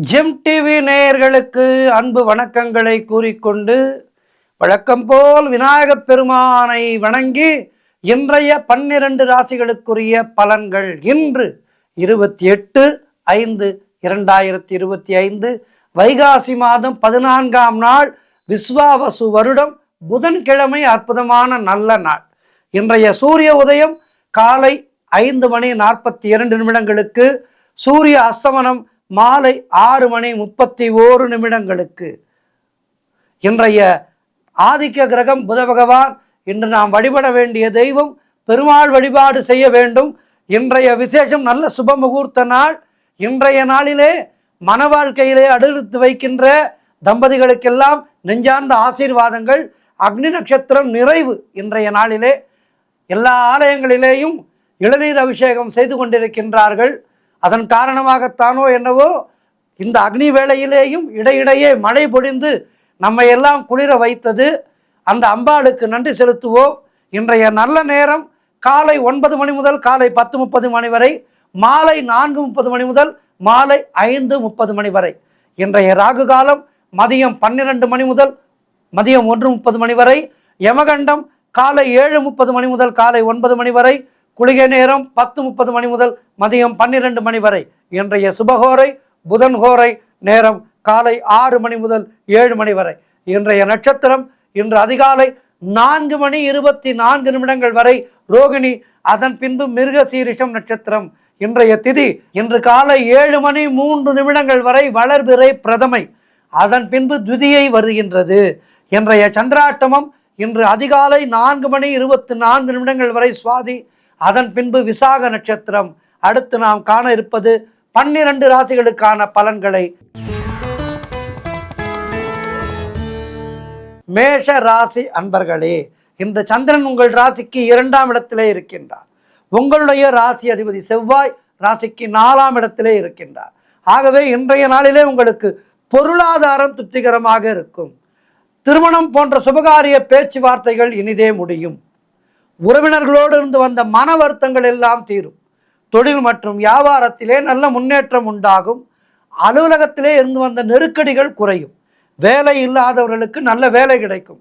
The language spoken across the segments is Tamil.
ஜெம் டிவி நேயர்களுக்கு அன்பு வணக்கங்களை கூறிக்கொண்டு வழக்கம் போல் விநாயகப் பெருமானை வணங்கி இன்றைய 12 ராசிகளுக்குரிய பலன்கள் இன்று 28/5/2025 வைகாசி மாதம் 14ஆம் நாள் விஸ்வாவசு வருடம் புதன்கிழமை அற்புதமான நல்ல நாள். இன்றைய சூரிய உதயம் காலை 5:42 சூரிய அஸ்தமனம் மாலை 6:31 இன்றைய ஆதிக்க கிரகம் புத பகவான். இன்று நாம் வழிபட வேண்டிய தெய்வம் பெருமாள் வழிபாடு செய்ய வேண்டும். இன்றைய விசேஷம் நல்ல சுப முகூர்த்த நாள். இன்றைய நாளிலே மன வாழ்க்கையிலே அடுத்து வைக்கின்ற தம்பதிகளுக்கெல்லாம் நெஞ்சார்ந்த ஆசீர்வாதங்கள். அக்னி நட்சத்திரம் நிறைவு. இன்றைய நாளிலே எல்லா ஆலயங்களிலேயும் இளநீர் அபிஷேகம் செய்து கொண்டிருக்கின்றார்கள். அதன் காரணமாகத்தானோ என்னவோ இந்த அக்னி வேளையிலேயும் இடையிடையே மழை பொழிந்து நம்மை எல்லாம் குளிர வைத்தது. அந்த அம்பாளுக்கு நன்றி செலுத்துவோம். இன்றைய நல்ல நேரம் காலை 9 மணி முதல் காலை 10:30 மணி வரை, மாலை 4:30 மணி முதல் மாலை 5:30 மணி வரை. இன்றைய ராகு காலம் மதியம் 12 மணி முதல் மதியம் 1:30 மணி வரை. யமகண்டம் காலை 7:30 மணி முதல் காலை 9 மணி வரை. குளிகை நேரம் 10:30 மணி முதல் மதியம் 12 மணி வரை. இன்றைய சுபகோரை புதன்கோரை நேரம் காலை 6 மணி முதல் 7 மணி வரை. இன்றைய நட்சத்திரம் இன்று அதிகாலை 4:24 வரை ரோகிணி, அதன் பின்பு மிருகசீரிஷம் நட்சத்திரம். இன்றைய திதி இன்று காலை 7:03 வரை வளர்பிறை பிரதமை, அதன் பின்பு துதியை வருகின்றது. இன்றைய சந்திராட்டமம் இன்று அதிகாலை 4:24 வரை சுவாதி, அதன் பின்பு விசாக நட்சத்திரம். அடுத்து நாம் காண இருப்பது 12 ராசிகளுக்கான பலன்களை. மேஷ ராசி அன்பர்களே, இன்று சந்திரன் உங்கள் ராசிக்கு 2ஆம் இடத்திலே இருக்கின்றார். உங்களுடைய ராசி அதிபதி செவ்வாய் ராசிக்கு 4ஆம் இடத்திலே இருக்கின்றார். ஆகவே இன்றைய நாளிலே உங்களுக்கு பொருளாதாரம் திருப்திகரமாக இருக்கும். திருமணம் போன்ற சுபகாரிய பேச்சுவார்த்தைகள் இனிதே முடியும். உறவினர்களோடு இருந்து வந்த மன வருத்தங்கள் எல்லாம் தீரும். தொழில் மற்றும் வியாபாரத்திலே நல்ல முன்னேற்றம் உண்டாகும். அலுவலகத்திலே இருந்து வந்த நெருக்கடிகள் குறையும். வேலை இல்லாதவர்களுக்கு நல்ல வேலை கிடைக்கும்.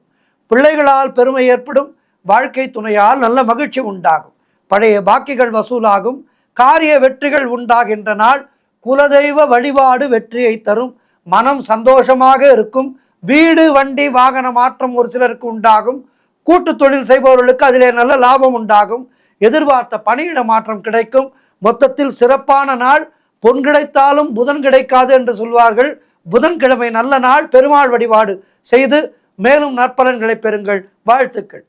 பிள்ளைகளால் பெருமை ஏற்படும். வாழ்க்கை துணையால் நல்ல மகிழ்ச்சி உண்டாகும். பழைய பாக்கிகள் வசூலாகும். காரிய வெற்றிகள் உண்டாகின்ற நாள். குலதெய்வ வழிபாடு வெற்றியை தரும். மனம் சந்தோஷமாக இருக்கும். வீடு வண்டி வாகன மாற்றம் ஒரு சிலருக்கு உண்டாகும். கூட்டு தொழில் செய்பவர்களுக்கு அதிலே நல்ல லாபம் உண்டாகும். எதிர்பார்த்த பணியிட மாற்றம் கிடைக்கும். மொத்தத்தில் சிறப்பான நாள். பொன் கிடைத்தாலும் புதன் கிடைக்காது என்று சொல்வார்கள். புதன்கிழமை நல்ல நாள். பெருமாள் வழிபாடு செய்து மேலும் நற்பலன்களை பெறுங்கள். வாழ்த்துக்கள்.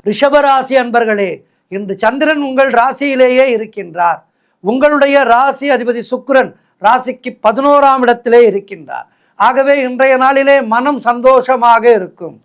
ரிஷபராசி அன்பர்களே, இன்று சந்திரன் உங்கள் ராசியிலேயே இருக்கின்றார். உங்களுடைய ராசி அதிபதி சுக்கிரன் ராசிக்கு 11ஆம் இடத்திலே இருக்கின்றார். ஆகவே இன்றைய நாளிலே மனம் சந்தோஷமாக இருக்கும்.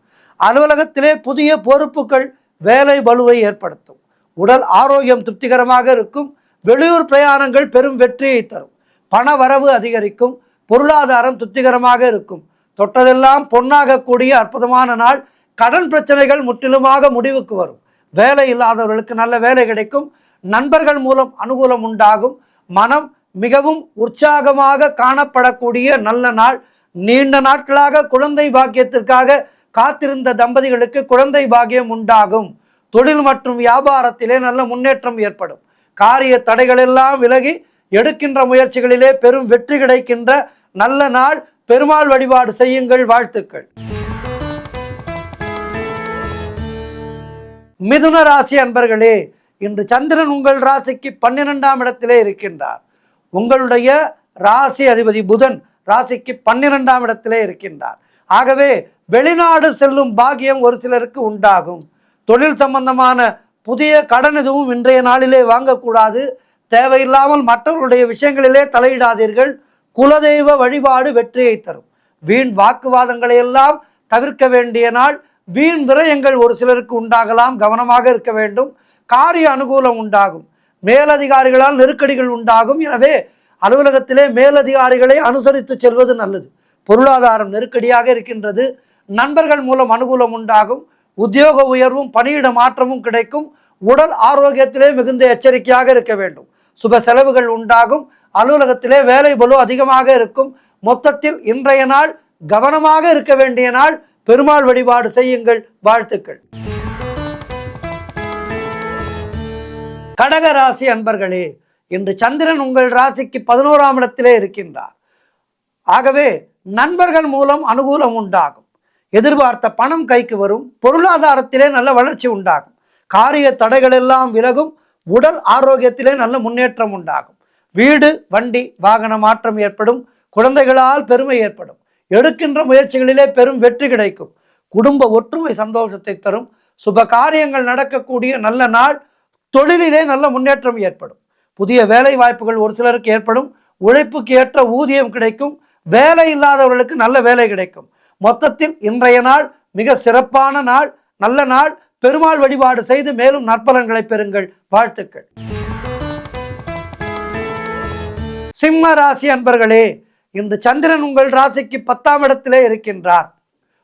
அலுவலகத்திலே புதிய பொறுப்புகள் வேலை பளுவை ஏற்படுத்தும். உடல் ஆரோக்கியம் திருப்திகரமாக இருக்கும். வெளியூர் பிரயாணங்கள் பெரும் வெற்றியை தரும். பண வரவு அதிகரிக்கும். பொருளாதாரம் திருப்திகரமாக இருக்கும். தொட்டதெல்லாம் பொன்னாகக்கூடிய அற்புதமான நாள். கடன் பிரச்சனைகள் முற்றிலுமாக முடிவுக்கு வரும். வேலை இல்லாதவர்களுக்கு நல்ல வேலை கிடைக்கும். நண்பர்கள் மூலம் அனுகூலம் உண்டாகும். மனம் மிகவும் உற்சாகமாக காணப்படக்கூடிய நல்ல நாள். நீண்ட நாட்களாக குழந்தை பாக்கியத்திற்காக காத்திருந்த தம்பதிகளுக்கு குழந்தை பாக்கியம் உண்டாகும். தொழில் மற்றும் வியாபாரத்திலே நல்ல முன்னேற்றம் ஏற்படும். காரிய தடைகள் எல்லாம் விலகி எடுக்கின்ற முயற்சிகளிலே பெரும் வெற்றி கிடைக்கின்ற நல்ல நாள். பெருமாள் வழிபாடு செய்யுங்கள். வாழ்த்துக்கள். மிதுன ராசி அன்பர்களே, இன்று சந்திரன் உங்கள் ராசிக்கு 12ஆம் இடத்திலே இருக்கின்றார். உங்களுடைய ராசி அதிபதி புதன் ராசிக்கு 12ஆம் இடத்திலே இருக்கின்றார். ஆகவே வெளிநாடு செல்லும் பாக்கியம் ஒரு சிலருக்கு உண்டாகும். தொழில் சம்பந்தமான புதிய கடன் எதுவும் இன்றைய நாளிலே வாங்கக்கூடாது. தேவையில்லாமல் மற்றவர்களுடைய விஷயங்களிலே தலையிடாதீர்கள். குலதெய்வ வழிபாடு வெற்றியை தரும். வீண் வாக்குவாதங்களை எல்லாம் தவிர்க்க வேண்டிய நாள். வீண் விரயங்கள் ஒரு சிலருக்கு உண்டாகலாம். கவனமாக இருக்க வேண்டும். காரிய அனுகூலம் உண்டாகும். மேலதிகாரிகளால் நெருக்கடிகள் உண்டாகும். எனவே அலுவலகத்திலே மேலதிகாரிகளை அனுசரித்து செல்வது நல்லது. பொருளாதாரம் நெருக்கடியாக இருக்கின்றது. நண்பர்கள் மூலம் அனுகூலம் உண்டாகும். உத்தியோக உயர்வும் பணியிட மாற்றமும் கிடைக்கும். உடல் ஆரோக்கியத்திலே மிகுந்த எச்சரிக்கையாக இருக்க வேண்டும். சுப செலவுகள் உண்டாகும். அலுவலகத்திலே வேலை பளு அதிகமாக இருக்கும். மொத்தத்தில் இன்றைய நாள் கவனமாக இருக்க வேண்டிய நாள். பெருமாள் வழிபாடு செய்யுங்கள். வாழ்த்துக்கள். கடக ராசி அன்பர்களே, இன்று சந்திரன் உங்கள் ராசிக்கு 11ஆம் இடத்திலே இருக்கின்றார். ஆகவே நண்பர்கள் மூலம் அனுகூலம் உண்டாகும். எதிர்பார்த்த பணம் கைக்கு வரும். பொருளாதாரத்திலே நல்ல வளர்ச்சி உண்டாகும். காரிய தடைகள் எல்லாம் விலகும். உடல் ஆரோக்கியத்திலே நல்ல முன்னேற்றம் உண்டாகும். வீடு வண்டி வாகன மாற்றம் ஏற்படும். குழந்தைகளால் பெருமை ஏற்படும். எடுக்கின்ற முயற்சிகளிலே பெரும் வெற்றி கிடைக்கும். குடும்ப ஒற்றுமை சந்தோஷத்தை தரும். சுப காரியங்கள் நடக்கக்கூடிய நல்ல நாள். தொழிலிலே நல்ல முன்னேற்றம் ஏற்படும். புதிய வேலை வாய்ப்புகள் ஒரு சிலருக்கு ஏற்படும். உழைப்புக்கு ஏற்ற ஊதியம் கிடைக்கும். வேலை இல்லாதவர்களுக்கு நல்ல வேலை கிடைக்கும். மொத்தத்தில் இன்றைய நாள் மிக சிறப்பான நாள், நல்ல நாள். பெருமாள் வழிபாடு செய்து மேலும் நற்பலன்களை பெறுங்கள். வாழ்த்துக்கள். சிம்ம ராசி அன்பர்களே, இன்று சந்திரன் உங்கள் ராசிக்கு 10ஆம் இடத்திலே இருக்கின்றார்.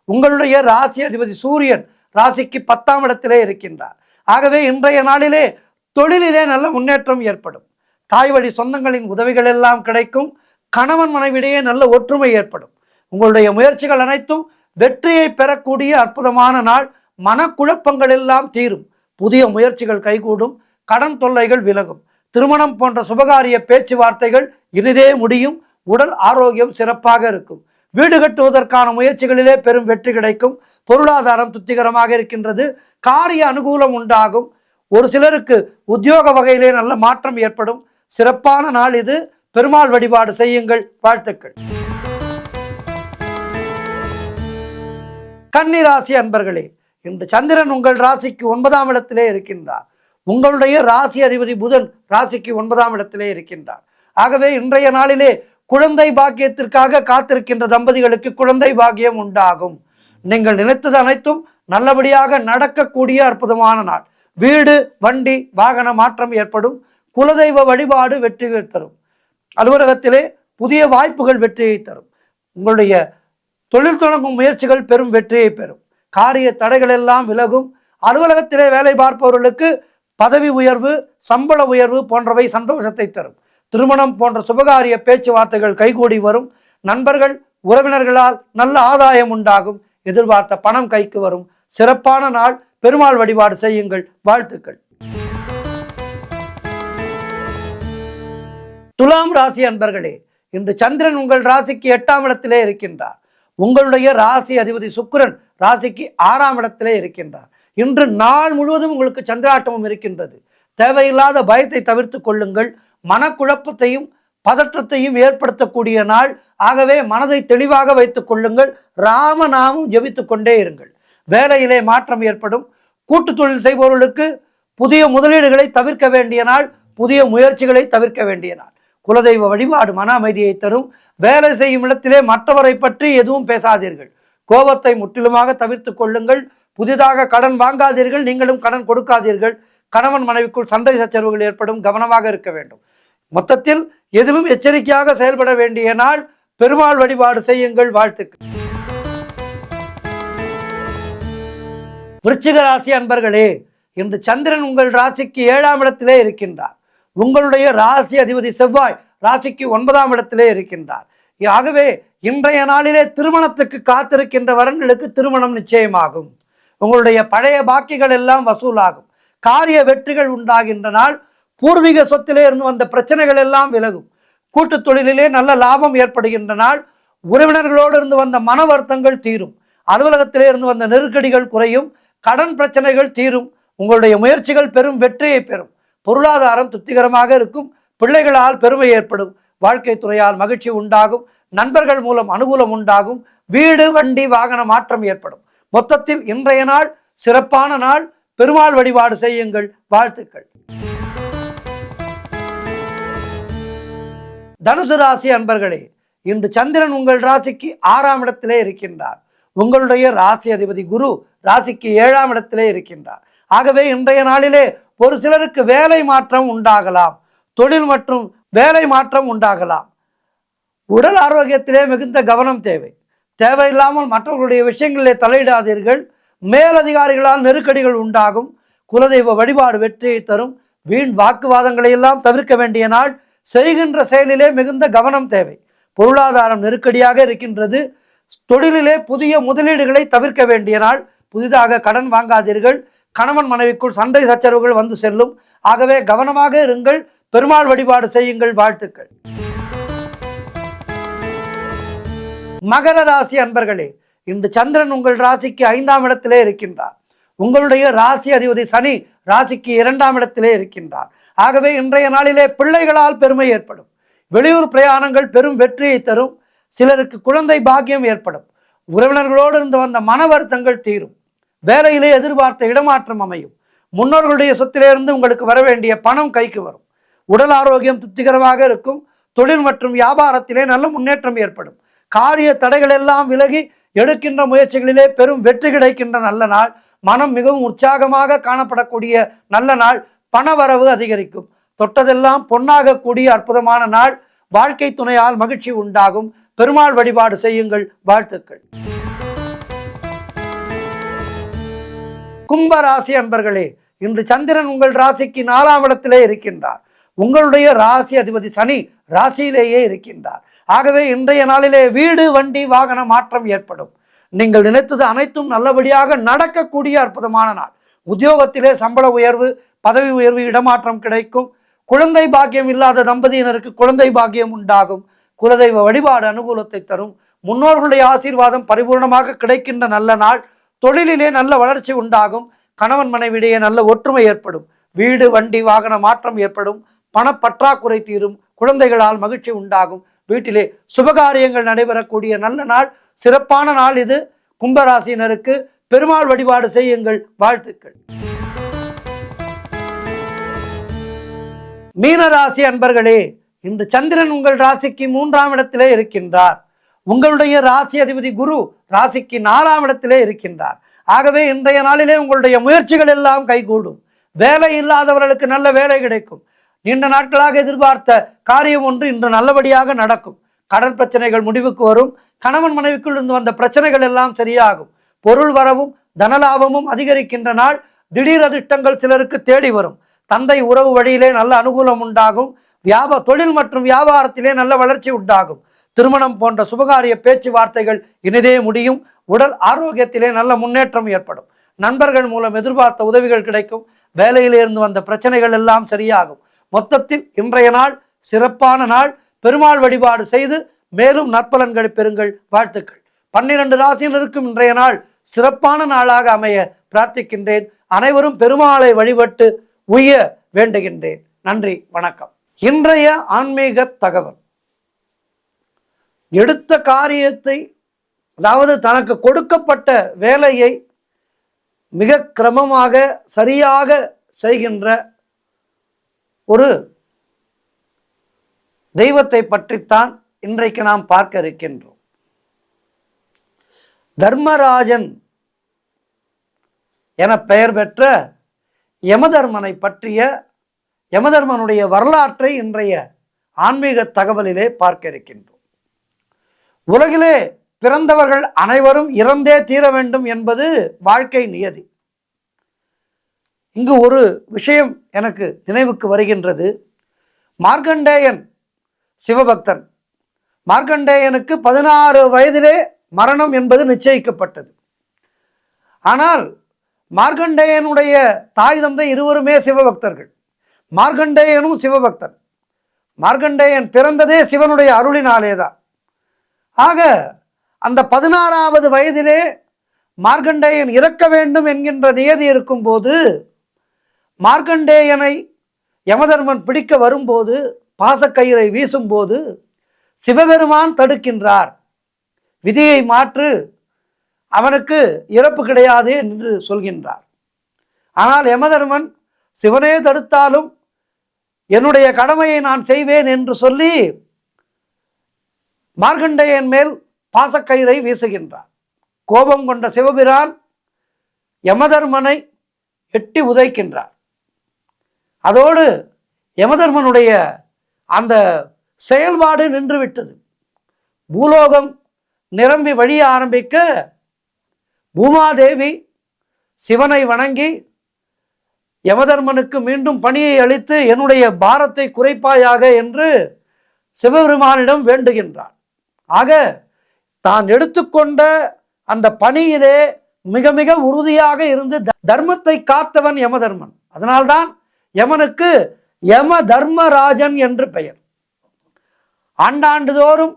உங்களுடைய ராசி அதிபதி சூரியன் ராசிக்கு 10ஆம் இடத்திலே இருக்கின்றார். ஆகவே இன்றைய நாளிலே தொழிலிலே நல்ல முன்னேற்றம் ஏற்படும். தாய் வழி சொந்தங்களின் உதவிகள் எல்லாம் கிடைக்கும். கணவன் மனைவிடையே நல்ல ஒற்றுமை ஏற்படும். உங்களுடைய முயற்சிகள் அனைத்தும் வெற்றியை பெறக்கூடிய அற்புதமான நாள். மனக்குழப்பங்கள் எல்லாம் தீரும். புதிய முயற்சிகள் கைகூடும். கடன் தொல்லைகள் விலகும். திருமணம் போன்ற சுபகாரிய பேச்சுவார்த்தைகள் இனிதே முடியும். உடல் ஆரோக்கியம் சிறப்பாக இருக்கும். வீடு கட்டுவதற்கான முயற்சிகளிலே பெரும் வெற்றி கிடைக்கும். பொருளாதாரம் திருப்திகரமாக இருக்கின்றது. காரிய அனுகூலம் உண்டாகும். ஒரு சிலருக்கு உத்தியோக வகையிலே நல்ல மாற்றம் ஏற்படும். சிறப்பான நாள் இது. பெருமாள் வழிபாடு செய்யுங்கள். வாழ்த்துக்கள். கன்னி ராசி அன்பர்களே, இன்று சந்திரன் உங்கள் ராசிக்கு 9ஆம் இடத்திலே இருக்கின்றார். உங்களுடைய ராசி அதிபதி புதன் ராசிக்கு 9ஆம் இடத்திலே இருக்கின்றார். ஆகவே இன்றைய நாளிலே குழந்தை பாக்கியத்திற்காக காத்திருக்கின்ற தம்பதிகளுக்கு குழந்தை பாக்கியம் உண்டாகும். நீங்கள் நினைத்தது அனைத்தும் நல்லபடியாக நடக்கக்கூடிய அற்புதமான நாள். வீடு வண்டி வாகன மாற்றம் ஏற்படும். குலதெய்வ வழிபாடு வெற்றியை தரும். அலுவலகத்திலே புதிய வாய்ப்புகள் வெற்றியை தரும். உங்களுடைய தொழில் தொடங்கும் முயற்சிகள் பெரும் வெற்றியை பெறும். காரிய தடைகள் எல்லாம் விலகும். அலுவலகத்திலே வேலை பார்ப்பவர்களுக்கு பதவி உயர்வு சம்பள உயர்வு போன்றவை சந்தோஷத்தை தரும். திருமணம் போன்ற சுபகாரிய பேச்சுவார்த்தைகள் கைகூடி வரும். நண்பர்கள் உறவினர்களால் நல்ல ஆதாயம் உண்டாகும். எதிர்பார்த்த பணம் கைக்கு வரும். சிறப்பான நாள். பெருமாள் வழிபாடு செய்யுங்கள். வாழ்த்துக்கள். துலாம் ராசி அன்பர்களே, இன்று சந்திரன் உங்கள் ராசிக்கு 8ஆம் இடத்திலே இருக்கின்றார். உங்களுடைய ராசி அதிபதி சுக்கிரன் ராசிக்கு 6ஆம் இடத்திலே இருக்கின்றார். இன்று நாள் முழுவதும் உங்களுக்கு சந்திராட்டமும் இருக்கின்றது. தேவையில்லாத பயத்தை தவிர்த்து கொள்ளுங்கள். மனக்குழப்பத்தையும் பதற்றத்தையும் ஏற்படுத்தக்கூடிய நாள். ஆகவே மனதை தெளிவாக வைத்துக் கொள்ளுங்கள். ராமநாமம் ஜெபித்துக் கொண்டே இருங்கள். வேலையிலே மாற்றம் ஏற்படும். கூட்டு தொழில் செய்பவர்களுக்கு புதிய முதலீடுகளை தவிர்க்க வேண்டிய நாள். புதிய முயற்சிகளை தவிர்க்க வேண்டிய நாள். குலதெய்வ வழிபாடு மன அமைதியை தரும். வேலை செய்யும் இடத்திலே மற்றவரை பற்றி எதுவும் பேசாதீர்கள். கோபத்தை முற்றிலுமாக தவிர்த்து கொள்ளுங்கள். புதிதாக கடன் வாங்காதீர்கள். நீங்களும் கடன் கொடுக்காதீர்கள். கணவன் மனைவிக்குள் சண்டை சச்சரவுகள் ஏற்படும். கவனமாக இருக்க வேண்டும். மொத்தத்தில் எதிலும் எச்சரிக்கையாக செயல்பட வேண்டிய நாள். பெருமாள் வழிபாடு செய்யுங்கள். வாழ்த்துக்கள். விருச்சிக ராசி அன்பர்களே, இன்று சந்திரன் உங்கள் ராசிக்கு 7ஆம் இடத்திலே இருக்கின்றார். உங்களுடைய ராசி அதிபதி செவ்வாய் ராசிக்கு 9ஆம் இடத்திலே இருக்கின்றார். ஆகவே இன்றைய நாளிலே திருமணத்துக்கு காத்திருக்கின்ற வரன்களுக்கு திருமணம் நிச்சயமாகும். உங்களுடைய பழைய பாக்கிகள் எல்லாம் வசூலாகும். காரிய வெற்றிகள் உண்டாகின்ற நாள். பூர்வீக சொத்திலே இருந்து வந்த பிரச்சனைகள் எல்லாம் விலகும். கூட்டு தொழிலிலே நல்ல லாபம் ஏற்படுகின்ற நாள். உறவினர்களோடு இருந்து வந்த மன வருத்தங்கள் தீரும். அலுவலகத்திலே இருந்து வந்த நெருக்கடிகள் குறையும். கடன் பிரச்சனைகள் தீரும். உங்களுடைய முயற்சிகள் பெரும் வெற்றியை பெறும். பொருளாதாரம் திருப்திகரமாக இருக்கும். பிள்ளைகளால் பெருமை ஏற்படும். வாழ்க்கை துறையால் மகிழ்ச்சி உண்டாகும். நண்பர்கள் மூலம் அனுகூலம் உண்டாகும். வீடு வண்டி வாகன மாற்றம் ஏற்படும். மொத்தத்தில் இன்றைய நாள் சிறப்பான நாள். பெருமாள் வழிபாடு செய்யுங்கள். வாழ்த்துக்கள். தனுசு ராசி அன்பர்களே, இன்று சந்திரன் உங்கள் ராசிக்கு 6ஆம் இடத்திலே இருக்கின்றார். உங்களுடைய ராசி அதிபதி குரு ராசிக்கு 7ஆம் இடத்திலே இருக்கின்றார். ஆகவே இன்றைய நாளிலே ஒரு சிலருக்கு வேலை மாற்றம் உண்டாகலாம். தொழில் மற்றும் வேலை மாற்றம் உண்டாகலாம். உடல் ஆரோக்கியத்திலே மிகுந்த கவனம் தேவை. தேவையில்லாமல் மற்றவர்களுடைய விஷயங்களிலே தலையிடாதீர்கள். மேலதிகாரிகளால் நெருக்கடிகள் உண்டாகும். குலதெய்வ வழிபாடு வெற்றியை தரும். வீண் வாக்குவாதங்களை எல்லாம் தவிர்க்க வேண்டிய நாள். செய்கின்ற செயலிலே மிகுந்த கவனம் தேவை. பொருளாதாரம் நெருக்கடியாக இருக்கின்றது. தொழிலிலே புதிய முதலீடுகளை தவிர்க்க வேண்டிய நாள். புதிதாக கடன் வாங்காதீர்கள். கணவன் மனைவிக்குள் சண்டை சச்சரவுகள் வந்து செல்லும். ஆகவே கவனமாக இருங்கள். பெருமாள் வழிபாடு செய்யுங்கள். வாழ்த்துக்கள். மகர ராசி அன்பர்களே, இன்று சந்திரன் உங்கள் ராசிக்கு 5ஆம் இடத்திலே இருக்கின்றார். உங்களுடைய ராசி அதிபதி சனி ராசிக்கு 2ஆம் இடத்திலே இருக்கின்றார். ஆகவே இன்றைய நாளிலே பிள்ளைகளால் பெருமை ஏற்படும். வெளியூர் பிரயாணங்கள் பெரும் வெற்றியை தரும். சிலருக்கு குழந்தை பாக்கியம் ஏற்படும். உறவினர்களோடு இருந்து வந்த மன வருத்தங்கள் தீரும். வேலையிலே எதிர்பார்த்த இடமாற்றம் அமையும். முன்னோர்களுடைய சொத்திலிருந்து உங்களுக்கு வர வேண்டிய பணம் கைக்கு வரும். உடல் ஆரோக்கியம் திருப்திகரமாக இருக்கும். தொழில் மற்றும் வியாபாரத்திலே நல்ல முன்னேற்றம் ஏற்படும். காரிய தடைகள் எல்லாம் விலகி எடுக்கின்ற முயற்சிகளிலே பெரும் வெற்றி கிடைக்கின்ற நல்ல நாள். மனம் மிகவும் உற்சாகமாக காணப்படக்கூடிய நல்ல நாள். பணவரவு அதிகரிக்கும். தொட்டதெல்லாம் பொன்னாக கூடிய அற்புதமான நாள். வாழ்க்கை துணையால் மகிழ்ச்சி உண்டாகும். பெருமாள் வழிபாடு செய்யுங்கள். வாழ்த்துக்கள். கும்ப ராசி அன்பர்களே, இன்று சந்திரன் உங்கள் ராசிக்கு 4ஆம் இடத்திலே இருக்கின்றார். உங்களுடைய ராசி அதிபதி சனி ராசியிலேயே இருக்கின்றார். ஆகவே இன்றைய நாளிலே வீடு வண்டி வாகன மாற்றம் ஏற்படும். நீங்கள் நினைத்தது அனைத்தும் நல்லபடியாக நடக்கக்கூடிய அற்புதமான நாள். உத்தியோகத்திலே சம்பள உயர்வு, பதவி உயர்வு, இடமாற்றம் கிடைக்கும். குழந்தை பாக்கியம் இல்லாத தம்பதியினருக்கு குழந்தை பாக்கியம் உண்டாகும். குலதெய்வ வழிபாடு அனுகூலத்தை தரும். முன்னோர்களுடைய ஆசீர்வாதம் பரிபூர்ணமாக கிடைக்கின்ற நல்ல நாள். தொழிலிலே நல்ல வளர்ச்சி உண்டாகும். கணவன் மனைவியிடையே நல்ல ஒற்றுமை ஏற்படும். வீடு வண்டி வாகன மாற்றம் ஏற்படும். பணப்பற்றாக்குறை தீரும். குழந்தைகளால் மகிழ்ச்சி உண்டாகும். வீட்டிலே சுபகாரியங்கள் நடைபெறக்கூடிய நல்ல நாள். சிறப்பான நாள் இது. கும்பராசினருக்கு பெருமாள் வழிபாடு செய்யுங்கள். வாழ்த்துக்கள். மீனராசி அன்பர்களே, இன்று சந்திரன் உங்கள் ராசிக்கு 3ஆம் இடத்திலே இருக்கின்றார். உங்களுடைய ராசி அதிபதி குரு ராசிக்கு 4ஆம் இடத்திலே இருக்கின்றார். ஆகவே இன்றைய நாளிலே உங்களுடைய முயற்சிகள் எல்லாம் கைகூடும். வேலை இல்லாதவர்களுக்கு நல்ல வேலை கிடைக்கும். நீண்ட நாட்களாக எதிர்பார்த்த காரியம் ஒன்று இன்று நல்லபடியாக நடக்கும். கடன் பிரச்சனைகள் முடிவுக்கு வரும். கணவன் மனைவிக்குள் இருந்து வந்த பிரச்சனைகள் எல்லாம் சரியாகும். பொருள் வரவும் தனலாபமும் அதிகரிக்கின்ற நாள். திடீர் அதிர்ஷ்டங்கள் சிலருக்கு தேடி வரும். தந்தை உறவு வழியிலே நல்ல அனுகூலம் உண்டாகும். தொழில் மற்றும் வியாபாரத்திலே நல்ல வளர்ச்சி உண்டாகும். திருமணம் போன்ற சுபகாரிய பேச்சுவார்த்தைகள் இனிதே முடியும். உடல் ஆரோக்கியத்திலே நல்ல முன்னேற்றம் ஏற்படும். நண்பர்கள் மூலம் எதிர்பார்த்த உதவிகள் கிடைக்கும். வேலையிலிருந்து வந்த பிரச்சனைகள் எல்லாம் சரியாகும். மொத்தத்தில் இன்றைய நாள் சிறப்பான நாள். பெருமாள் வழிபாடு செய்து மேலும் நற்பலன்களை பெறுங்கள். வாழ்த்துக்கள். 12 ராசியினருக்கும் இன்றைய நாள் சிறப்பான நாளாக அமைய பிரார்த்திக்கின்றேன். அனைவரும் பெருமாளை வழிபட்டு உய்ய வேண்டுகின்றேன். நன்றி, வணக்கம். இன்றைய ஆன்மீக தகவல். எடுத்த காரியத்தை, அதாவது தனக்கு கொடுக்கப்பட்ட வேலையை மிக கிரமமாக சரியாக செய்கின்ற ஒரு தெய்வத்தை பற்றித்தான் இன்றைக்கு நாம் பார்க்க இருக்கின்றோம். தர்மராஜன் என பெயர் பெற்ற யமதர்மனை பற்றிய யமதர்மனுடைய வரலாற்றை இன்றைய ஆன்மீக தகவலிலே பார்க்க இருக்கின்றோம். உலகிலே பிறந்தவர்கள் அனைவரும் இறந்தே தீர வேண்டும் என்பது வாழ்க்கை நியதி. இங்கு ஒரு விஷயம் எனக்கு நினைவுக்கு வருகின்றது. மார்க்கண்டேயன் சிவபக்தன். மார்க்கண்டேயனுக்கு 16 வயதிலே மரணம் என்பது நிச்சயிக்கப்பட்டது. ஆனால் மார்க்கண்டேயனுடைய தாய் தந்தை இருவருமே சிவபக்தர்கள். மார்க்கண்டேயனும் சிவபக்தன். மார்க்கண்டேயன் பிறந்ததே சிவனுடைய அருளினாலேதான். ஆக அந்த 16வது வயதிலே மார்க்கண்டேயன் இறக்க வேண்டும் என்கின்ற நியதி இருக்கும்போது மார்க்கண்டேயனை யமதர்மன் பிடிக்க வரும்போது, பாசக்கயிறை வீசும்போது சிவபெருமான் தடுக்கின்றார். விதியை மாற்று, அவனுக்கு இறப்பு கிடையாது என்று சொல்கின்றார். ஆனால் யமதர்மன் சிவனே தடுத்தாலும் என்னுடைய கடமையை நான் செய்வேன் என்று சொல்லி மார்க்கண்டேயன் மேல் பாசக்கயிறை வீசுகின்றார். கோபம் கொண்ட சிவபிரான் யமதர்மனை எட்டி உதைக்கின்றார். அதோடு யமதர்மனுடைய அந்த செயல்பாடு நின்றுவிட்டது. பூலோகம் நிரம்பி வழிய ஆரம்பிக்க பூமாதேவி சிவனை வணங்கி யமதர்மனுக்கு மீண்டும் பணியை அளித்து என்னுடைய பாரத்தை குறைப்பாயாக என்று சிவபெருமானிடம் வேண்டுகின்றான். ஆக தான் எடுத்துக்கொண்ட அந்த பணியிலே மிக மிக உறுதியாக இருந்து தர்மத்தை காத்தவன் யமதர்மன். அதனால்தான் யமனுக்கு யம தர்மராஜன் என்று பெயர். ஆண்டாண்டுதோறும்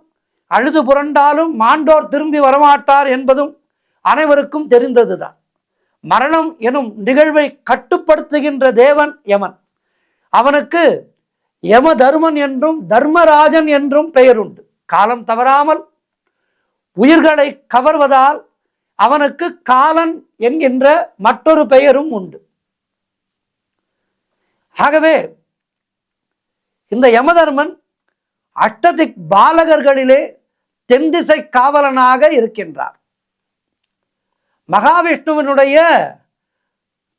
அழுது புரண்டாலும் மாண்டோர் திரும்பி வரமாட்டார் என்பதும் அனைவருக்கும் தெரிந்ததுதான். மரணம் எனும் நிகழ்வை கட்டுப்படுத்துகின்ற தேவன் யமன். அவனுக்கு யம தர்மன் என்றும் தர்மராஜன் என்றும் பெயர் உண்டு. காலம் தவறாமல் உயிர்களை கவர்வதால் அவனுக்கு காலன் என்கின்ற மற்றொரு பெயரும் உண்டு. ஆகவே இந்த யமதர்மன் அஷ்டதிக் பாலகர்களிலே தென்திசை காவலனாக இருக்கின்றார். மகாவிஷ்ணுவினுடைய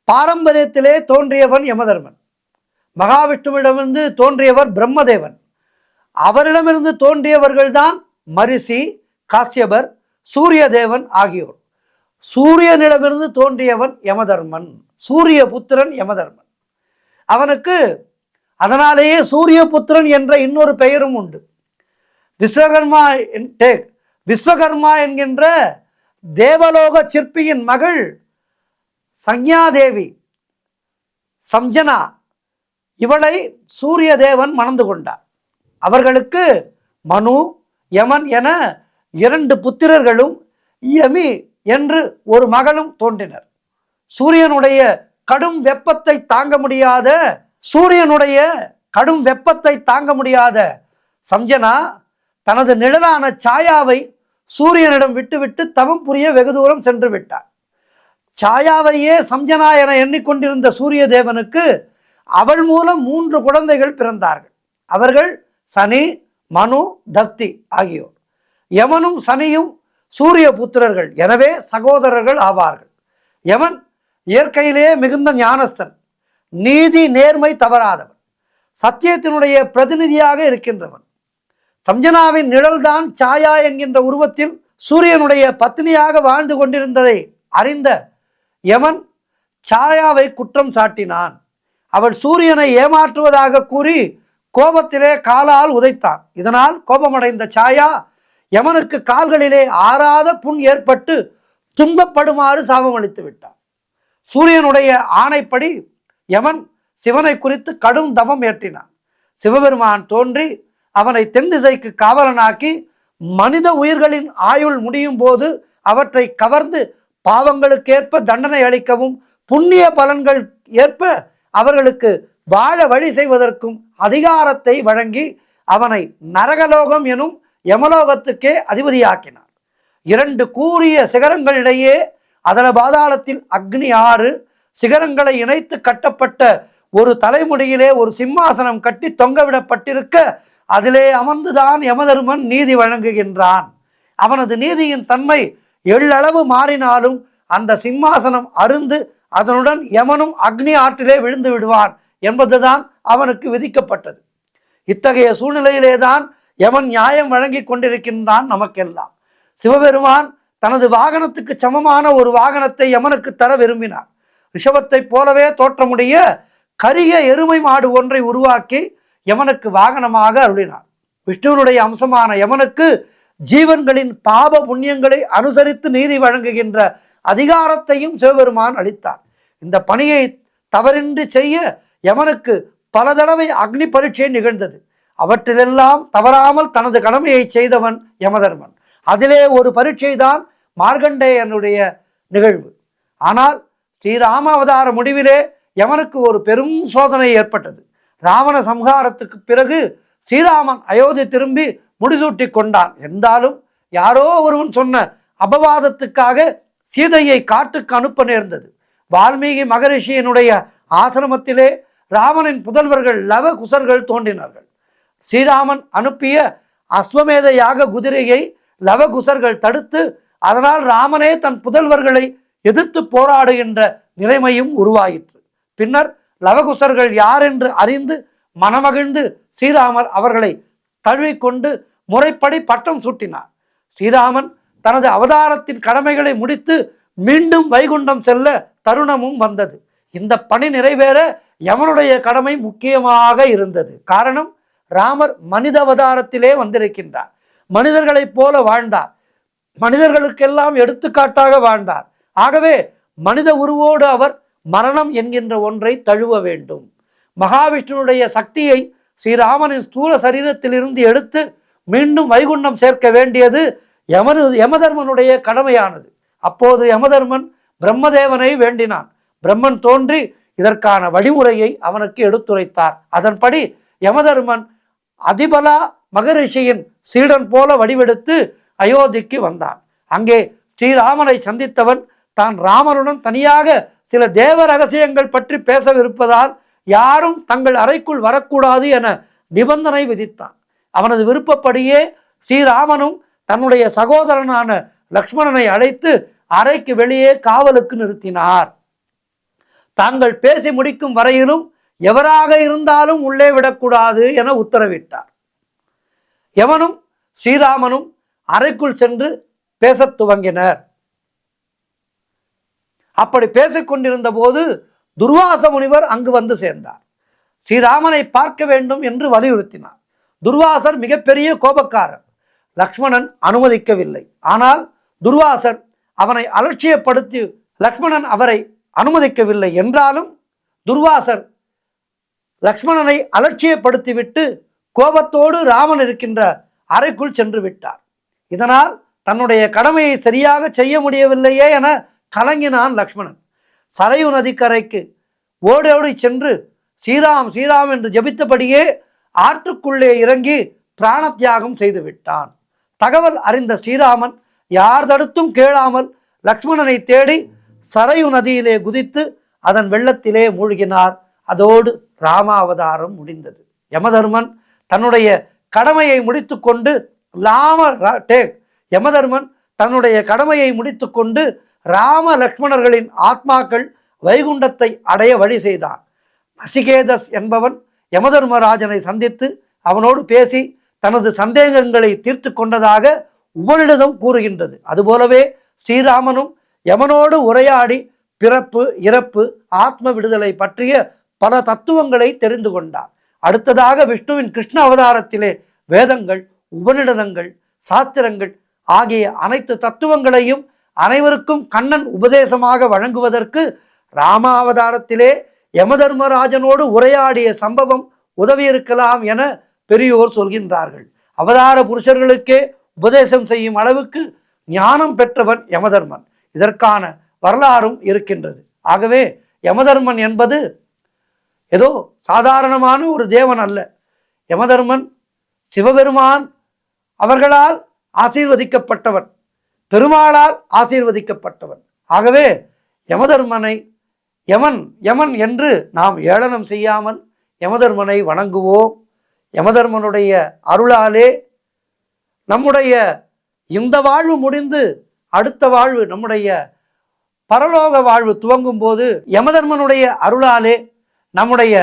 பாரம்பரியத்திலே தோன்றியவன் யமதர்மன். மகாவிஷ்ணுவிடமிருந்து தோன்றியவர் பிரம்மதேவன். அவரிடமிருந்து தோன்றியவர்கள்தான் மரிசி, காசியபர், சூரிய தேவன் ஆகியோர். சூரியனிடமிருந்து தோன்றியவன் யமதர்மன், சூரிய புத்திரன் யமதர்மன். அவனுக்கு அதனாலேயே சூரிய புத்திரன் என்ற இன்னொரு பெயரும் உண்டு. விஸ்வகர்மா என்கின்ற தேவலோக சிற்பியின் மகள் சஞ்ஞாதேவி சம்ஜனா, இவளை சூரிய தேவன் மணந்து கொண்டார். அவர்களுக்கு மனு, யமன் என 2 புத்திரர்களும் யமி என்று ஒரு மகளும் தோன்றினர். சூரியனுடைய கடும் வெப்பத்தை தாங்க முடியாத சம்ஜனா தனது நிழலான சாயாவை சூரியனிடம் விட்டுவிட்டு தவம் புரிய வெகு தூரம் சென்று விட்டார். சாயாவையே சம்ஜனா என எண்ணிக்கொண்டிருந்த சூரிய தேவனுக்கு அவள் மூலம் 3 குழந்தைகள் பிறந்தார்கள். அவர்கள் சனி, மனு, தப்தி ஆகியோர். யமனும் சனியும் சூரிய புத்திரர்கள், எனவே சகோதரர்கள் ஆவார்கள். யமன் இயற்கையிலேயே மிகுந்த ஞானஸ்தன், நீதி நேர்மை தவறாதவன், சத்தியத்தினுடைய பிரதிநிதியாக இருக்கின்றவன். சம்ஜனாவின் நிழல்தான் சாயா என்கின்ற உருவத்தில் சூரியனுடைய பத்தினியாக வாழ்ந்து கொண்டிருந்ததை அறிந்த யமன் சாயாவை குற்றம் சாட்டினான். அவள் சூரியனை ஏமாற்றுவதாக கூறி கோபத்திலே காலால் உதைத்தான். இதனால் கோபமடைந்த சாயா யமனுக்கு கால்களிலே ஆறாத புண் ஏற்பட்டு துன்பப்படுமாறு சாபம் அளித்து விட்டான். சூரியனுடைய ஆணைப்படி யமன் சிவனை குறித்து கடும் தவம் ஏற்றினான். சிவபெருமான் தோன்றி அவனை தென் திசைக்கு காவலனாக்கி மனித உயிர்களின் ஆயுள் முடியும் போது அவற்றை கவர்ந்து பாவங்களுக்கேற்ப தண்டனை அளிக்கவும் புண்ணிய பலன்கள் ஏற்ப அவர்களுக்கு வாழ வழி செய்வதற்கும் அதிகாரத்தை வழங்கி அவனை நரகலோகம் எனும் யமலோகத்துக்கே அதிபதியாக்கினார். 2 கூரிய சிகரங்களிடையே அதல பாதாளத்தில் அக்னி 6 சிகரங்களை இணைத்து கட்டப்பட்ட ஒரு தலைமுடியிலே ஒரு சிம்மாசனம் கட்டி தொங்கவிடப்பட்டிருக்க அதிலே அமர்ந்துதான் யமதர்மன் நீதி வழங்குகின்றான். அவனது நீதியின் தன்மை எள்ளளவு மாறினாலும் அந்த சிம்மாசனம் அருந்து அதனுடன் யமனும் அக்னி ஆற்றிலே விழுந்து விடுவான் என்பதுதான் அவனுக்கு விதிக்கப்பட்டது. இத்தகைய சூழ்நிலையிலேதான் யமன் நியாயம் வழங்கி கொண்டிருக்கின்றான் நமக்கெல்லாம். சிவபெருமான் தனது வாகனத்துக்கு சமமான ஒரு வாகனத்தை யமனுக்கு தர விரும்பினார். ரிஷபத்தை போலவே தோற்றமுடைய கரிய எருமை மாடு ஒன்றை உருவாக்கி யமனுக்கு வாகனமாக அருளினார். விஷ்ணுவனுடைய அம்சமான யமனுக்கு ஜீவன்களின் பாப புண்ணியங்களை அனுசரித்து நீதி வழங்குகின்ற அதிகாரத்தையும் சிவபெருமான் அளித்தார். இந்த பணியை தவறின்றி செய்ய யமனுக்கு பல தடவை அக்னி பரீட்சை நிகழ்ந்தது. அவற்றிலெல்லாம் தவறாமல் தனது கடமையை செய்தவன் யமதர்மன். அதிலே ஒரு பரீட்சை தான் மார்கண்டேயனுடைய நிகழ்வு. ஆனால் ஸ்ரீராம அவதார முடிவிலே யமனுக்கு ஒரு பெரும் சோதனை ஏற்பட்டது. ராவண சம்ஹாரத்துக்கு பிறகு ஸ்ரீராமன் அயோத்தி திரும்பி முடிசூட்டி கொண்டான். இருந்தாலும் யாரோ ஒருவன் சொன்ன அபவாதத்துக்காக சீதையை காட்டுக்கு அனுப்ப நேர்ந்தது. வால்மீகி மகரிஷியினுடைய ஆசிரமத்திலே ராமனின் புதல்வர்கள் லவ குசர்கள் தோன்றினார்கள். ஸ்ரீராமன் அனுப்பிய அஸ்வமேத யாக குதிரையை லவகுசர்கள் தடுத்து அதனால் ராமனே தன் புதல்வர்களை எதிர்த்து போராடுகின்ற நிலைமையும் உருவாயிற்று. பின்னர் லவகுசர்கள் யார் என்று அறிந்து மனமகிழ்ந்து ஸ்ரீராமர் அவர்களை தழுவிக்கொண்டு முறைப்படி பட்டம் சூட்டினார். ஸ்ரீராமன் தனது அவதாரத்தின் கடமைகளை முடித்து மீண்டும் வைகுண்டம் செல்ல தருணமும் வந்தது. இந்த பணி நிறைவேற யமனுடைய கடமை முக்கியமாக இருந்தது. காரணம், ராமர் மனித அவதாரத்திலே வந்திருக்கின்றார். மனிதர்களைப் போல வாழ்ந்தார். மனிதர்களுக்கெல்லாம் எடுத்துக்காட்டாக வாழ்ந்தார். ஆகவே மனித உருவோடு அவர் மரணம் என்கின்ற ஒன்றை தழுவ வேண்டும். மகாவிஷ்ணுடைய சக்தியை ஸ்ரீராமனின் ஸ்தூல சரீரத்திலிருந்து எடுத்து மீண்டும் வைகுண்டம் சேர்க்க வேண்டியது யமதர்மனுடைய கடமையானது. அப்போது யமதர்மன் பிரம்மதேவனை வேண்டினான். பிரம்மன் தோன்றி இதற்கான வழிமுறையை அவனுக்கு எடுத்துரைத்தார். அதன்படி யமதர்மன் அதிபலா மகரிஷியின் சீடன் போல வடிவெடுத்து அயோத்திக்கு வந்தான். அங்கே ஸ்ரீராமனை சந்தித்தவன் தான் ராமனுடன் தனியாக சில தேவ ரகசியங்கள் பற்றி பேசவிருப்பதால் யாரும் தங்கள் அறைக்குள் வரக்கூடாது என நிபந்தனை விதித்தான். அவனது விருப்பப்படியே ஸ்ரீராமனும் தன்னுடைய சகோதரனான லக்ஷ்மணனை அழைத்து அறைக்கு வெளியே காவலுக்கு நிறுத்தினார். தாங்கள் பேசி முடிக்கும் வரையிலும் எவராக இருந்தாலும் உள்ளே விடக்கூடாது என உத்தரவிட்டார். யமனும் ஸ்ரீராமனும் அறைக்குள் சென்று பேசத் துவங்கினர். அப்படி பேசிக்கொண்டிருந்த போது துர்வாச முனிவர் அங்கு வந்து சேர்ந்தார். ஸ்ரீராமனை பார்க்க வேண்டும் என்று வலியுறுத்தினார். துர்வாசர் மிகப்பெரிய கோபக்காரர். லக்ஷ்மணன் அனுமதிக்கவில்லை. ஆனால் துர்வாசர் அவனை அலட்சியப்படுத்தி லக்ஷ்மணன் அவரை அனுமதிக்கவில்லை என்றாலும் துர்வாசர் லக்ஷ்மணனை அலட்சியப்படுத்திவிட்டு கோபத்தோடு ராமன் இருக்கின்ற அறைக்குள் சென்று விட்டார். இதனால் தன்னுடைய கடமையை சரியாக செய்ய முடியவில்லையே என கலங்கினான் லக்ஷ்மணன். சரையு நதிக்கரைக்கு ஓடோடி சென்று ஸ்ரீராம் ஸ்ரீராம் என்று ஜபித்தபடியே ஆற்றுக்குள்ளே இறங்கி பிராண தியாகம் செய்து விட்டான். தகவல் அறிந்த ஸ்ரீராமன் யார் தடுத்தும் கேளாமல் லக்ஷ்மணனை தேடி சரையு நதியிலே குதித்து அதன் வெள்ளத்திலே மூழ்கினார். அதோடு ராமாவதாரம் முடிந்தது. யமதர்மன் தன்னுடைய கடமையை முடித்து கொண்டு யமதர்மன் தன்னுடைய கடமையை முடித்து கொண்டு ராம லக்ஷ்மணர்களின் ஆத்மாக்கள் வைகுண்டத்தை அடைய வழி செய்தான். நசிகேதஸ் என்பவன் யமதர்மராஜனை சந்தித்து அவனோடு பேசி தனது சந்தேகங்களை தீர்த்து கொண்டதாக உபநிடதம் கூறுகின்றது. அதுபோலவே ஸ்ரீராமனும் யமனோடு உரையாடி பிறப்பு இறப்பு ஆத்ம விடுதலை பற்றிய பல தத்துவங்களை தெரிந்து கொண்டார். அடுத்ததாக விஷ்ணுவின் கிருஷ்ண அவதாரத்திலே வேதங்கள், உபநிடதங்கள், சாஸ்திரங்கள் ஆகிய அனைத்து தத்துவங்களையும் அனைவருக்கும் கண்ணன் உபதேசமாக வழங்குவதற்கு ராமாவதாரத்திலே யமதர்மராஜனோடு உரையாடிய சம்பவம் உதவியிருக்கலாம் என பெரியோர் சொல்கின்றார்கள். அவதார புருஷர்களுக்கே உபதேசம் செய்யும் அளவுக்கு ஞானம் பெற்றவன் யமதர்மன். இதற்கான வரலாறும் இருக்கின்றது. ஆகவே யமதர்மன் என்பது ஏதோ சாதாரணமான ஒரு தேவன் அல்ல. யமதர்மன் சிவபெருமான் அவர்களால் ஆசீர்வதிக்கப்பட்டவன், பெருமாளால் ஆசீர்வதிக்கப்பட்டவன். ஆகவே யமதர்மனை யமன் யமன் என்று நாம் ஏளனம் செய்யாமல் யமதர்மனை வணங்குவோம். யமதர்மனுடைய அருளாலே நம்முடைய இந்த வாழ்வு முடிந்து அடுத்த வாழ்வு, நம்முடைய பரலோக வாழ்வு துவங்கும் போது யமதர்மனுடைய அருளாலே நம்முடைய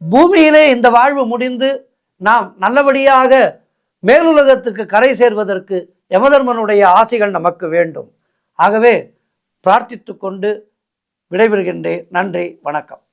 பூமியிலே இந்த வாழ்வு முடிந்து நாம் நல்லபடியாக மேலுலகத்துக்கு கரை சேர்வதற்கு யமதர்மனுடைய ஆசிகள் நமக்கு வேண்டும். ஆகவே பிரார்த்தித்து கொண்டு விடைபெறுகின்றேன். நன்றி, வணக்கம்.